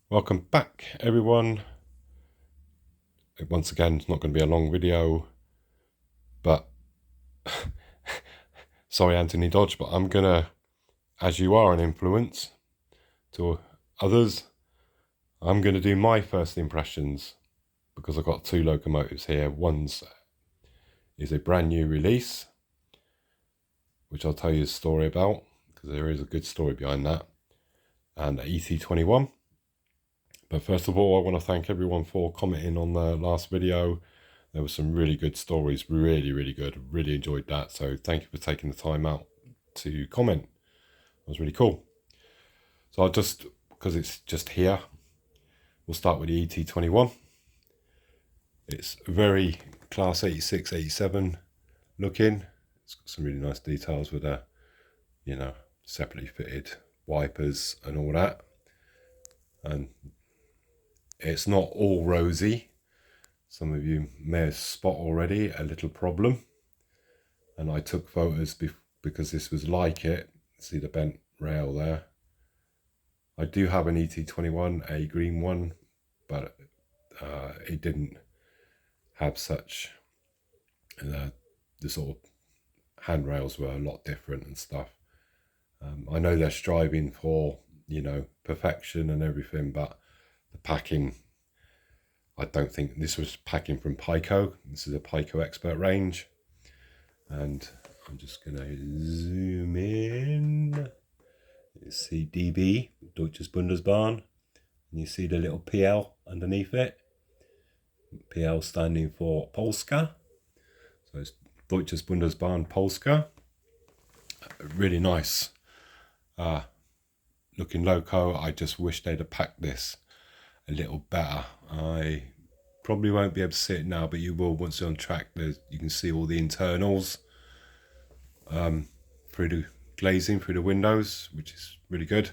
Welcome back, everyone. Once again, it's not going to be a long video, but sorry, Anthony Dodge, but I'm going to, as you are an influence to others, I'm going to do my first impressions because I've got two locomotives here. One's is a brand new release, which I'll tell you a story about because there is a good story behind that, and the ET21. But first of all, I want to thank everyone for commenting on the last video. There were some really good stories, really good. Really enjoyed that. So thank you for taking the time out to comment. It was really cool. So I'll just, because it's just here, we'll start with the ET21. It's very class 86, 87 looking. It's got some really nice details with a, separately fitted wipers and all that. And it's not all rosy. Some of you may have spot already a little problem. And I took photos because this was like it. See the bent rail there. I do have an ET21, a green one, but it didn't have such, the sort of handrails were a lot different and stuff. I know they're striving for, perfection and everything, but the packing, I don't think this was packing from Pico. This is a Pico Expert range. And I'm just going to zoom in. You see DB, Deutsches Bundesbahn. And you see the little PL underneath it. PL standing for Polska. So it's Deutsches Bundesbahn Polska. Really nice looking loco. I just wish they'd have packed this a little better. I probably won't be able to see it now, but you will once you're on track. You can see all the internals through the glazing through the windows, which is really good.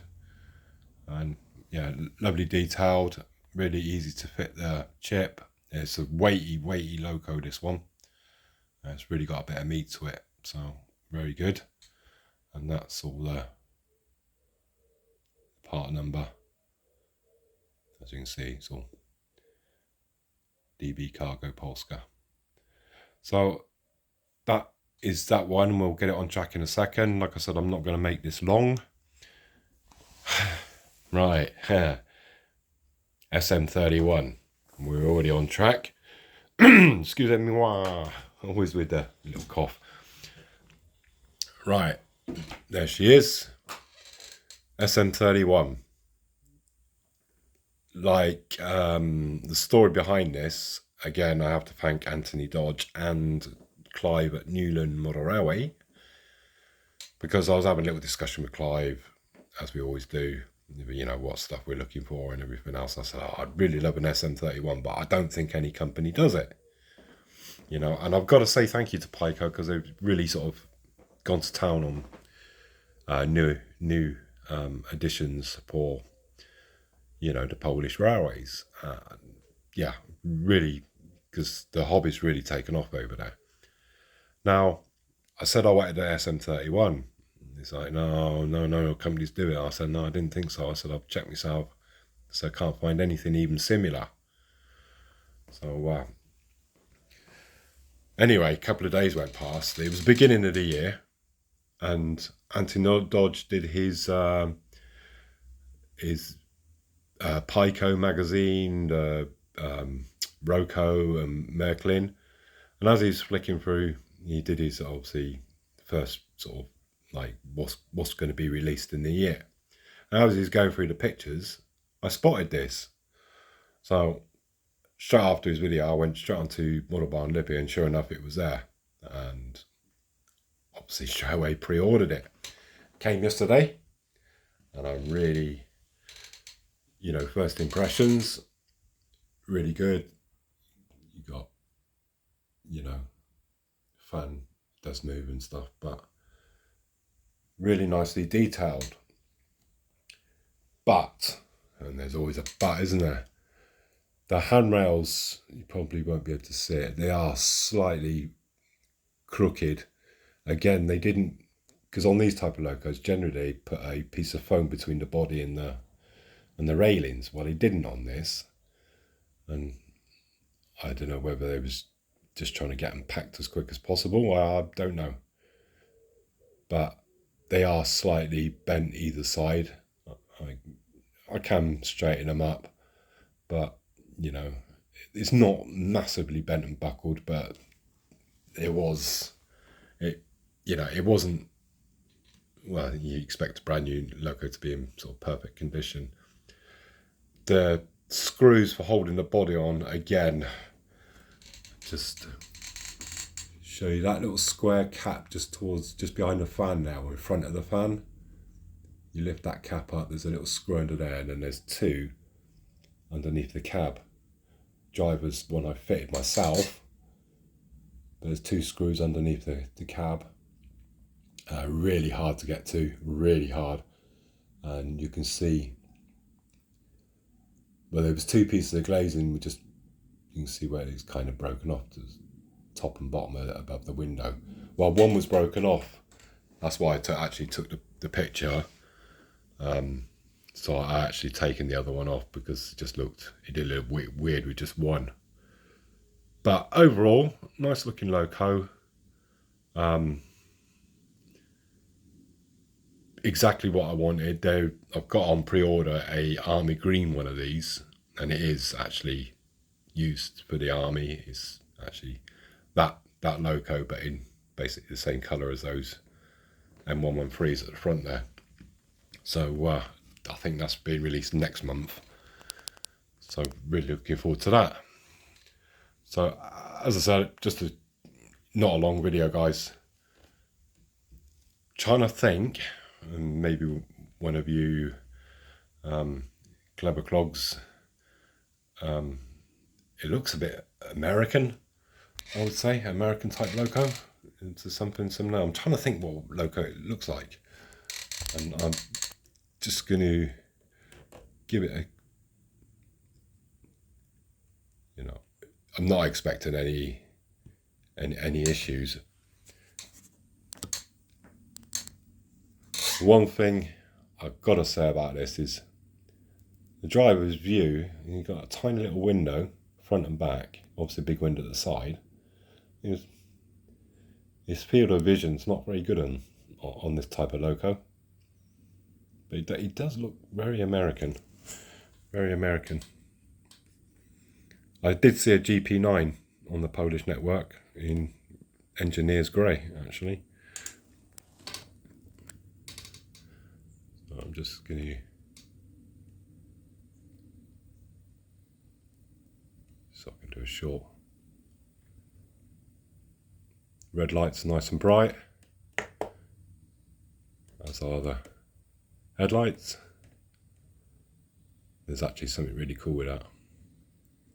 And yeah, lovely detailed, really easy to fit the chip. It's a weighty loco, this one. It's really got a bit of meat to it, so very good. And that's all the part number. As you can see, it's all DB Cargo Polska. So that is that one. We'll get it on track in a second. Like I said, I'm not going to make this long. Right, SN31. We're already on track. Excusez-moi. Always with the little cough. Right, there she is. SN31. Like the story behind this, again, I have to thank Anthony Dodge and Clive at Newland Model Railway, because I was having a little discussion with Clive, as we always do, what stuff we're looking for and everything else. I said, I'd really love an SM31, but I don't think any company does it. And I've got to say thank you to Pico, because they've really sort of gone to town on new additions for the Polish railways. Yeah, really, because the hobby's really taken off over there. Now, I said I wanted an SM31. He's like, no, companies do it. I said, no, I didn't think so. I said, I've checked myself. So I can't find anything even similar. So anyway, a couple of days went past. It was the beginning of the year, and Anthony Dodge did his Pico magazine, Roco and Merklin. And as he's flicking through, he did his, obviously, first sort of like what's going to be released in the year. And as he's going through the pictures, I spotted this. So straight after his video, I went straight onto Model Barn Libya, and sure enough, it was there. And obviously straight away pre-ordered it. Came yesterday, and I'm really, first impressions, really good. You got, fun, does move and stuff, but really nicely detailed. But, and there's always a but, isn't there? The handrails, you probably won't be able to see it. They are slightly crooked. Again, they didn't, because on these type of locos, generally they put a piece of foam between the body and the and the railings. Well, he didn't on this, and I don't know whether they was just trying to get them packed as quick as possible. I don't know, but they are slightly bent either side. I can straighten them up, but you know, it's not massively bent and buckled, but it wasn't, well, you expect a brand new loco to be in sort of perfect condition. The screws for holding the body on, again, just show you that little square cap just behind the fan now, in front of the fan. You lift that cap up, there's a little screw under there, and then there's two underneath the cab. Driver's one I fitted myself, but there's two screws underneath the cab. Really hard to get to, really hard. And you can see, well, there was two pieces of glazing, you can see where it's kind of broken off, to top and bottom above the window. Well, one was broken off, that's why I actually took the picture. So I actually taken the other one off because it did look weird with just one. But overall, nice looking loco. Exactly what I wanted. I've got on pre-order a army green one of these, and it is actually used for the army. It's actually that loco, but in basically the same colour as those M113s at the front there. So I think that's being released next month. So really looking forward to that. So as I said, just not a long video, guys. Trying to think, and maybe one of you clever clogs, it looks a bit American, I would say, American type loco, into something similar. I'm trying to think what loco it looks like, and I'm just going to give it a, I'm not expecting any issues. One thing I've got to say about this is the driver's view. You've got a tiny little window, front and back, obviously a big window at the side. His field of vision's not very good on this type of loco. But he does look very American. Very American. I did see a GP9 on the Polish network in Engineer's Grey, actually. So I'm just going to... So I can do a short. Red lights nice and bright. As are the headlights. There's actually something really cool with that.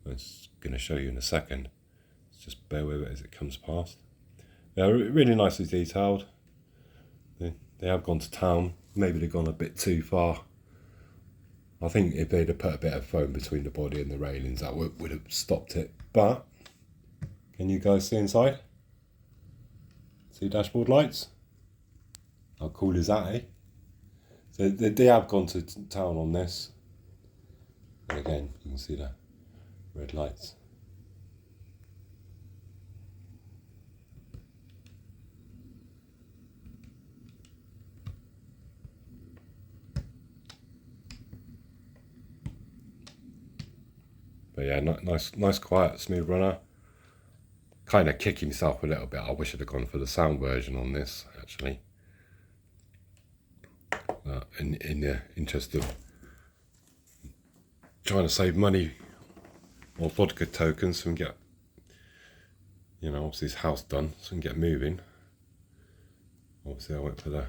I'm going to show you in a second. Just bear with it as it comes past. They're really nicely detailed. They have gone to town. Maybe they've gone a bit too far. I think if they'd have put a bit of foam between the body and the railings, that would have stopped it. But can you guys see inside? See dashboard lights? How cool is that, eh? So they have gone to town on this. And again, you can see the red lights. But yeah, nice, quiet, smooth runner. Kind of kicking yourself a little bit. I wish I'd have gone for the sound version on this, actually. In the interest of trying to save money or vodka tokens, so we can get, obviously this house done, so we can get moving. Obviously I went for the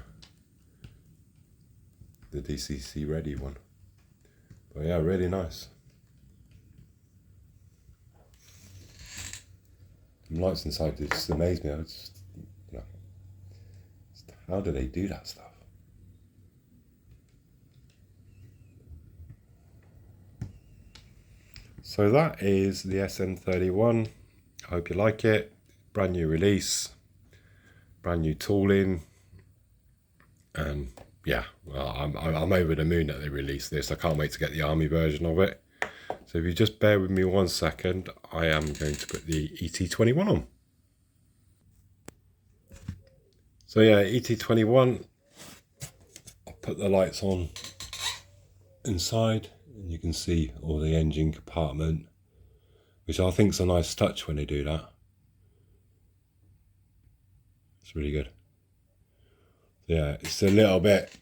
DCC ready one. But yeah, really nice. The lights inside just amaze me. How do they do that stuff? So that is the SN31. I hope you like it. Brand new release, brand new tooling, and yeah, I'm over the moon that they released this. I can't wait to get the army version of it. So if you just bear with me 1 second, I am going to put the ET21 on. So yeah, ET21, I'll put the lights on inside and you can see all the engine compartment, which I think is a nice touch when they do that. It's really good. Yeah, it's a little bit,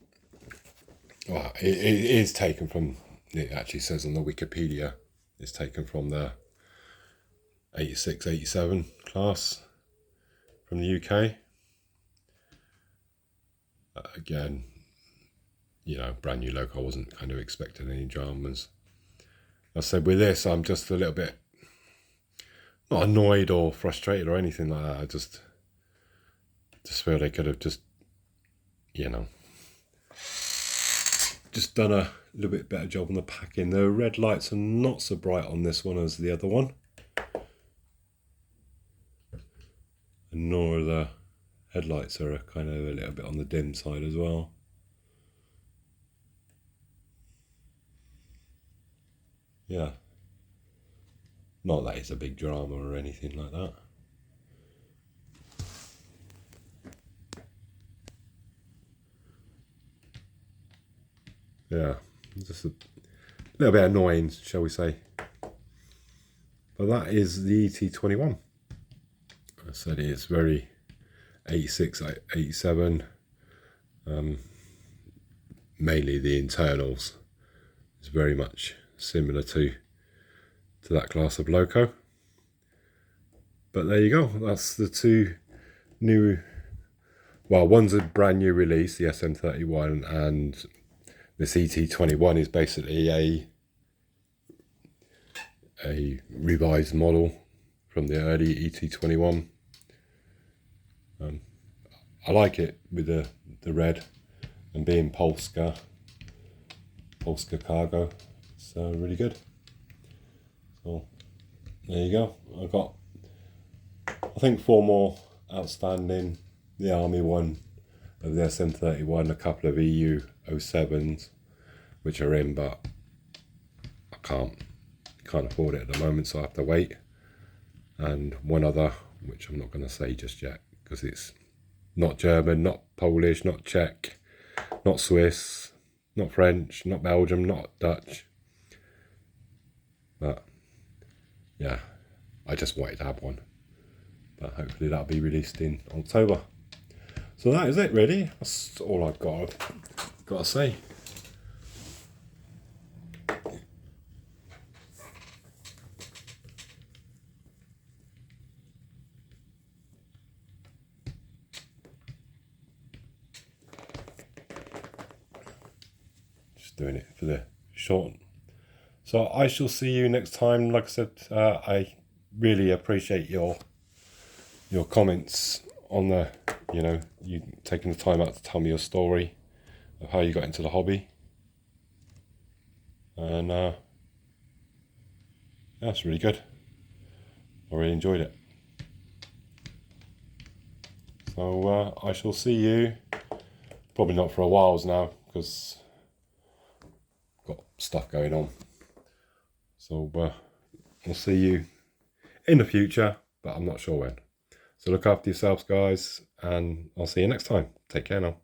well, it is taken from, it actually says on the Wikipedia, it's taken from the 86, 87 class from the UK. Again, you know, brand new loco, I wasn't kind of expecting any dramas. I said with this, I'm just a little bit, not annoyed or frustrated or anything like that. I just feel they could have just, you know, just done a little bit better job on the packing. The red lights are not so bright on this one as the other one, and nor are the headlights are kind of a little bit on the dim side as well. Yeah, not that it's a big drama or anything like that. Yeah, just a little bit annoying, shall we say. But that is the ET21. I said it's very 86, 87. Mainly the internals is very much similar to that class of loco. But there you go. That's the two new. Well, one's a brand new release, the SN31, and this ET21 is basically a revised model from the early ET21. I like it with the red and being Polska cargo. It's really good. So there you go. I've got, I think, 4 more outstanding. The army one of the SN31, a couple of EU 07s which are in, but I can't afford it at the moment, so I have to wait. And one other, which I'm not going to say just yet because it's not German, not Polish, not Czech, not Swiss, not French, not Belgium, not Dutch. But yeah, I just wanted to have one. But hopefully that'll be released in October. So that is it really. That's all I've got to say. Just doing it for the short. So I shall see you next time. Like I said, I really appreciate your comments on the, you know, you taking the time out to tell me your story of how you got into the hobby. And that's really good. I really enjoyed it. So I shall see you, probably not for a while now because I've got stuff going on. So I'll see you in the future, but I'm not sure when. So look after yourselves, guys, and I'll see you next time. Take care now.